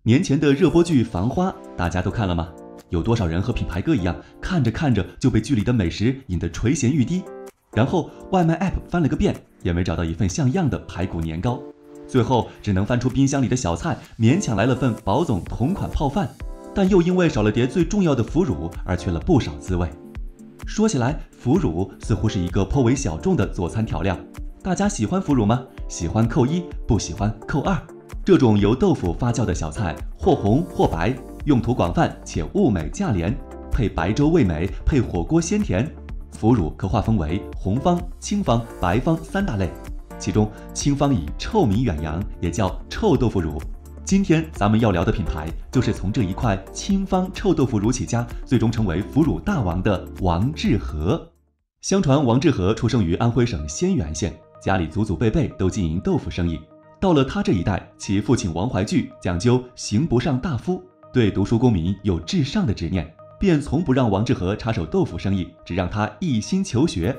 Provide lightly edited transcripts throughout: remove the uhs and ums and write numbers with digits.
年前的热播剧《繁花》，大家都看了吗？有多少人和品牌哥一样，看着看着就被剧里的美食引得垂涎欲滴？然后外卖 app 翻了个遍，也没找到一份像样的排骨年糕，最后只能翻出冰箱里的小菜，勉强来了份宝总同款泡饭，但又因为少了碟最重要的腐乳而缺了不少滋味。说起来，腐乳似乎是一个颇为小众的佐餐调料，大家喜欢腐乳吗？喜欢扣1，不喜欢扣2。这种由豆腐发酵的小菜，或红或白，用途广泛且物美价廉，配白粥味美，配火锅鲜甜。腐乳可划分为红方、青方、白方3大类，其中青方以臭名远扬，也叫臭豆腐乳。今天咱们要聊的品牌，就是从这一块青方臭豆腐乳起家，最终成为腐乳大王的王致和。相传王致和出生于安徽省仙源县，家里祖祖辈辈都经营豆腐生意。到了他这一代，其父亲王怀聚讲究刑不上大夫，对读书功名有至上的执念，便从不让王致和插手豆腐生意，只让他一心求学。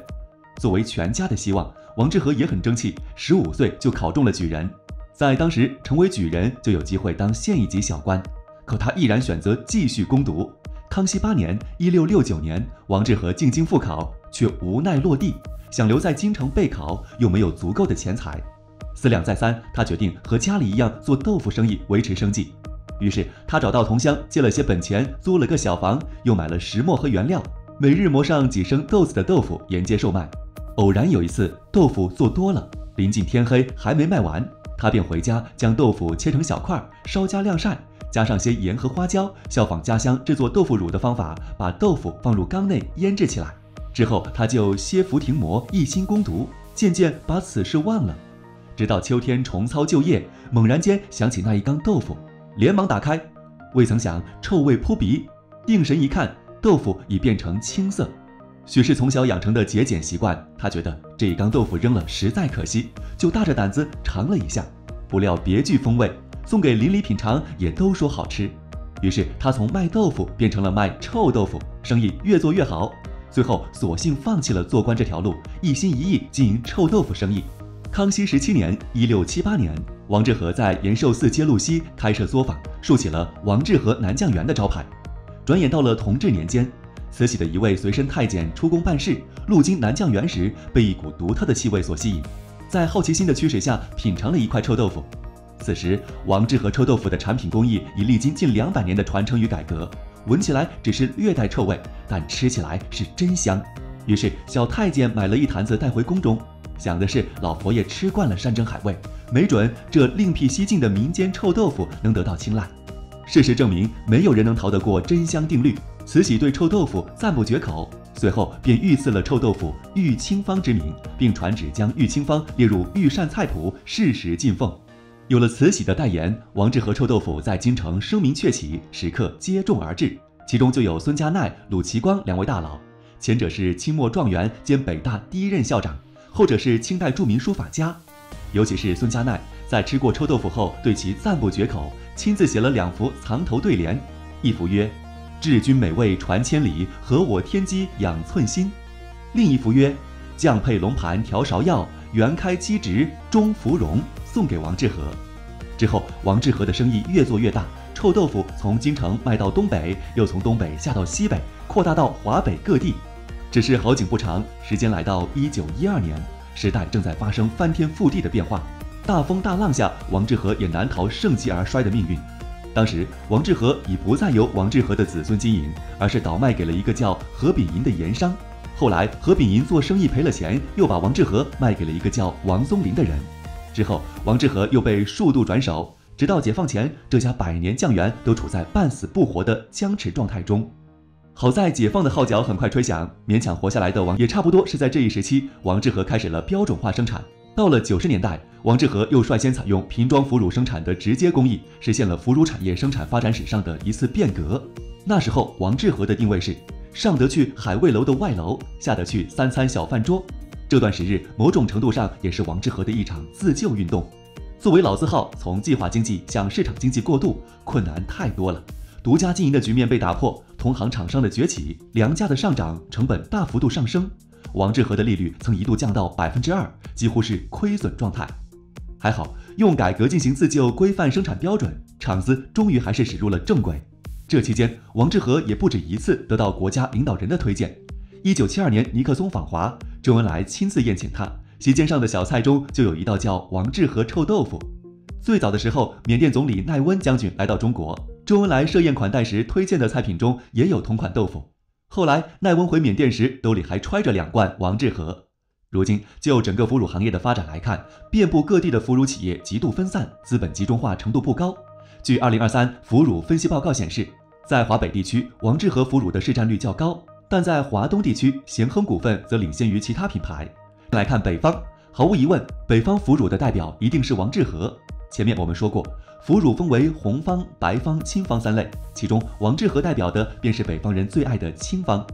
作为全家的希望，王致和也很争气，15岁就考中了举人。在当时，成为举人就有机会当县一级小官，可他毅然选择继续攻读。康熙8年（1669年），王致和进京复考，却无奈落地，想留在京城备考，又没有足够的钱财。思量再三，他决定和家里一样做豆腐生意维持生计。于是他找到同乡借了些本钱，租了个小房，又买了石磨和原料，每日磨上几升豆子的豆腐沿街售卖。偶然有一次豆腐做多了，临近天黑还没卖完，他便回家将豆腐切成小块，稍加晾晒，加上些盐和花椒，效仿家乡制作豆腐乳的方法，把豆腐放入缸内腌制起来。之后他就歇伏停磨，一心攻读，渐渐把此事忘了。直到秋天重操旧业，猛然间想起那一缸豆腐，连忙打开，未曾想臭味扑鼻，定神一看，豆腐已变成青色。许是从小养成的节俭习惯，他觉得这一缸豆腐扔了实在可惜，就大着胆子尝了一下，不料别具风味，送给邻里品尝也都说好吃。于是他从卖豆腐变成了卖臭豆腐，生意越做越好，最后索性放弃了做官这条路，一心一意经营臭豆腐生意。康熙17年（1678年），王致和在延寿寺街路西开设作坊，竖起了王致和南酱园的招牌。转眼到了同治年间，慈禧的一位随身太监出宫办事，路经南酱园时，被一股独特的气味所吸引，在好奇心的驱使下，品尝了一块臭豆腐。此时，王致和臭豆腐的产品工艺已历经近200年的传承与改革，闻起来只是略带臭味，但吃起来是真香。于是，小太监买了一坛子带回宫中。想的是老佛爷吃惯了山珍海味，没准这另辟蹊径的民间臭豆腐能得到青睐。事实证明，没有人能逃得过真香定律。慈禧对臭豆腐赞不绝口，随后便御赐了臭豆腐御清方之名，并传旨将御清方列入御膳菜谱，适时进奉。有了慈禧的代言，王致和臭豆腐在京城声名鹊起，食客接踵而至，其中就有孙家鼐、鲁其光2位大佬，前者是清末状元兼北大第1任校长，后者是清代著名书法家。尤其是孙家鼐，在吃过臭豆腐后对其赞不绝口，亲自写了2幅藏头对联，一幅曰：治君美味传千里，合我天机养寸心。另一幅曰：酱配龙盘调芍药，圆开鸡直终芙蓉，送给王致和。之后王致和的生意越做越大，臭豆腐从京城卖到东北，又从东北下到西北，扩大到华北各地。只是好景不长，时间来到1912年，时代正在发生翻天覆地的变化，大风大浪下，王致和也难逃盛极而衰的命运。当时王致和已不再由王致和的子孙经营，而是倒卖给了一个叫何秉银的盐商。后来何秉银做生意赔了钱，又把王致和卖给了一个叫王宗林的人。之后王致和又被数度转手，直到解放前，这家100年酱园都处在半死不活的僵持状态中。好在解放的号角很快吹响，勉强活下来的也差不多是在这一时期，王致和开始了标准化生产。到了90年代，王致和又率先采用瓶装腐乳生产的直接工艺，实现了腐乳产业生产发展史上的一次变革。那时候王致和的定位是上得去海味楼的外楼，下得去3餐小饭桌。这段时日某种程度上也是王致和的一场自救运动。作为老字号，从计划经济向市场经济过渡，困难太多了。独家经营的局面被打破，同行厂商的崛起，粮价的上涨，成本大幅度上升。王致和的利率曾一度降到2%，几乎是亏损状态。还好，用改革进行自救规范生产标准，厂子终于还是驶入了正轨。这期间，王致和也不止一次得到国家领导人的推荐。1972年尼克松访华，周恩来亲自宴请他，席间上的小菜中就有一道叫王致和臭豆腐。最早的时候，缅甸总理奈温将军来到中国，周恩来设宴款待时推荐的菜品中也有同款豆腐。后来奈温回缅甸时，兜里还揣着2罐王致和。如今就整个腐乳行业的发展来看，遍布各地的腐乳企业极度分散，资本集中化程度不高。据2023腐乳分析报告显示，在华北地区，王致和腐乳的市占率较高，但在华东地区，咸亨股份则领先于其他品牌。来看北方，毫无疑问，北方腐乳的代表一定是王致和。前面我们说过，腐乳分为红方、白方、青方3类，其中王致和代表的便是北方人最爱的青方。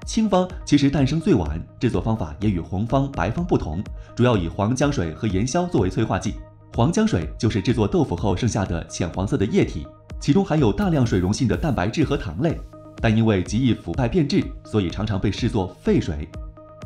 青方其实诞生最晚，制作方法也与红方、白方不同，主要以黄姜水和盐硝作为催化剂。黄姜水就是制作豆腐后剩下的浅黄色的液体，其中含有大量水溶性的蛋白质和糖类，但因为极易腐败变质，所以常常被视作废水。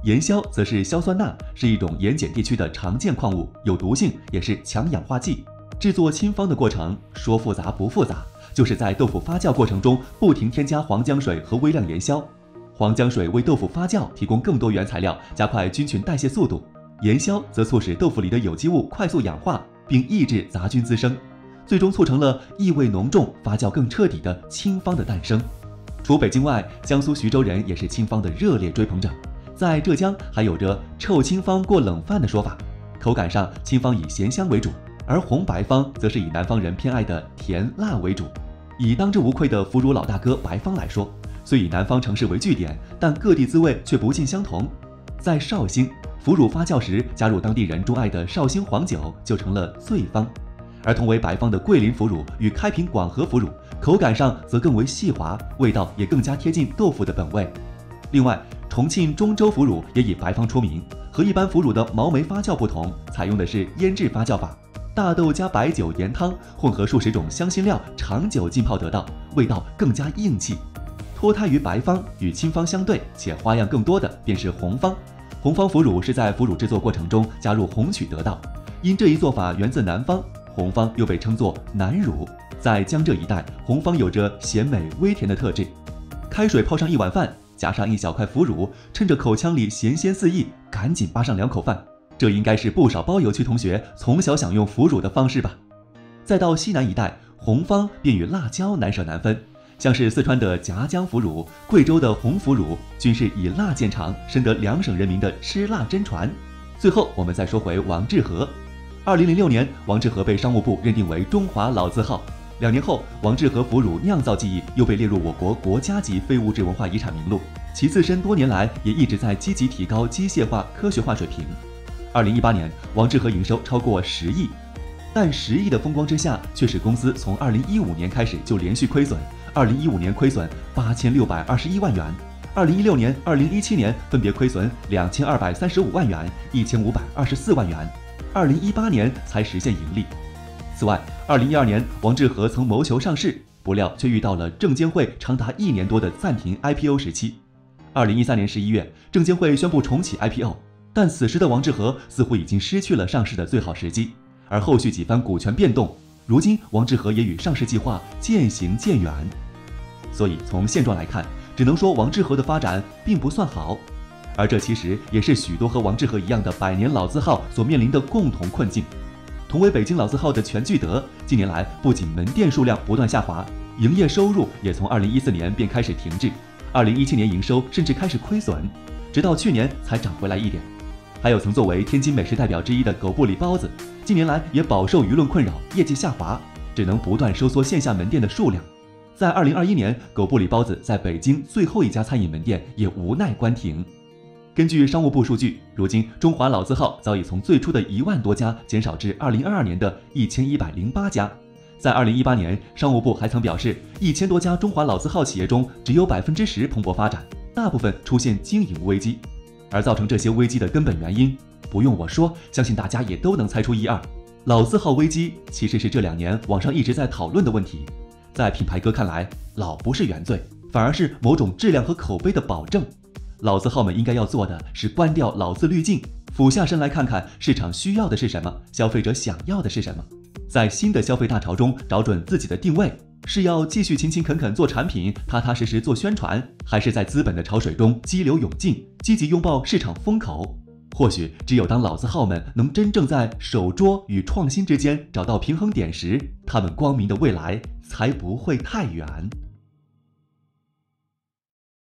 盐硝则是硝酸钠，是一种盐碱地区的常见矿物，有毒性，也是强氧化剂。制作青方的过程说复杂不复杂，就是在豆腐发酵过程中不停添加黄姜水和微量盐硝。黄姜水为豆腐发酵提供更多原材料，加快菌群代谢速度；盐硝则促使豆腐里的有机物快速氧化，并抑制杂菌滋生，最终促成了异味浓重、发酵更彻底的青方的诞生。除北京外，江苏徐州人也是青方的热烈追捧者。在浙江还有着臭青方过冷饭的说法，口感上青方以咸香为主，而红白方则是以南方人偏爱的甜辣为主。以当之无愧的腐乳老大哥白方来说，虽以南方城市为据点，但各地滋味却不尽相同。在绍兴，腐乳发酵时加入当地人钟爱的绍兴黄酒，就成了醉方。而同为白方的桂林腐乳与开平广和腐乳，口感上则更为细滑，味道也更加贴近豆腐的本味。另外，重庆中州腐乳也以白方出名，和一般腐乳的毛霉发酵不同，采用的是腌制发酵法，大豆加白酒、盐汤混合数十种香辛料，长久浸泡得到，味道更加硬气。脱胎于白方，与青方相对且花样更多的便是红方。红方腐乳是在腐乳制作过程中加入红曲得到，因这一做法源自南方，红方又被称作南乳。在江浙一带，红方有着咸美微甜的特质。开水泡上1碗饭，加上1小块腐乳，趁着口腔里咸鲜四溢，赶紧扒上2口饭。这应该是不少包邮区同学从小享用腐乳的方式吧。再到西南一带，红方便与辣椒难舍难分。像是四川的夹江腐乳、贵州的红腐乳，均是以辣见长，深得2省人民的吃辣真传。最后，我们再说回王致和。2006年，王致和被商务部认定为中华老字号。2年后，王致和腐乳酿造技艺又被列入我国国家级非物质文化遗产名录。其自身多年来也一直在积极提高机械化、科学化水平。2018年，王致和营收超过10亿，但10亿的风光之下，却使公司从2015年开始就连续亏损。2015年亏损8621万元，2016年、2017年分别亏损2235万元、1524万元，2018年才实现盈利。此外，2012年王致和曾谋求上市，不料却遇到了证监会长达1年多的暂停 IPO 时期。2013年11月，证监会宣布重启 IPO， 但此时的王致和似乎已经失去了上市的最好时机，而后续几番股权变动，如今王致和也与上市计划渐行渐远。所以从现状来看，只能说王致和的发展并不算好，而这其实也是许多和王致和一样的100年老字号所面临的共同困境。同为北京老字号的全聚德，近年来不仅门店数量不断下滑，营业收入也从2014年便开始停滞，2017年营收甚至开始亏损，直到去年才涨回来一点。还有曾作为天津美食代表之一的狗不理包子，近年来也饱受舆论困扰，业绩下滑，只能不断收缩线下门店的数量。在2021年，狗不理包子在北京最后一家餐饮门店也无奈关停。根据商务部数据，如今中华老字号早已从最初的1万多家减少至2022年的1108家。在2018年，商务部还曾表示，1000多家中华老字号企业中，只有10%蓬勃发展，大部分出现经营危机。而造成这些危机的根本原因，不用我说，相信大家也都能猜出一二。老字号危机其实是这2年网上一直在讨论的问题。在品牌哥看来，老不是原罪，反而是某种质量和口碑的保证。老字号们应该要做的是关掉老字滤镜，俯下身来看看市场需要的是什么，消费者想要的是什么，在新的消费大潮中找准自己的定位，是要继续勤勤恳恳做产品，踏踏实实做宣传，还是在资本的潮水中激流勇进，积极拥抱市场风口？或许只有当老字号们能真正在手拙与创新之间找到平衡点时，他们光明的未来才不会太远。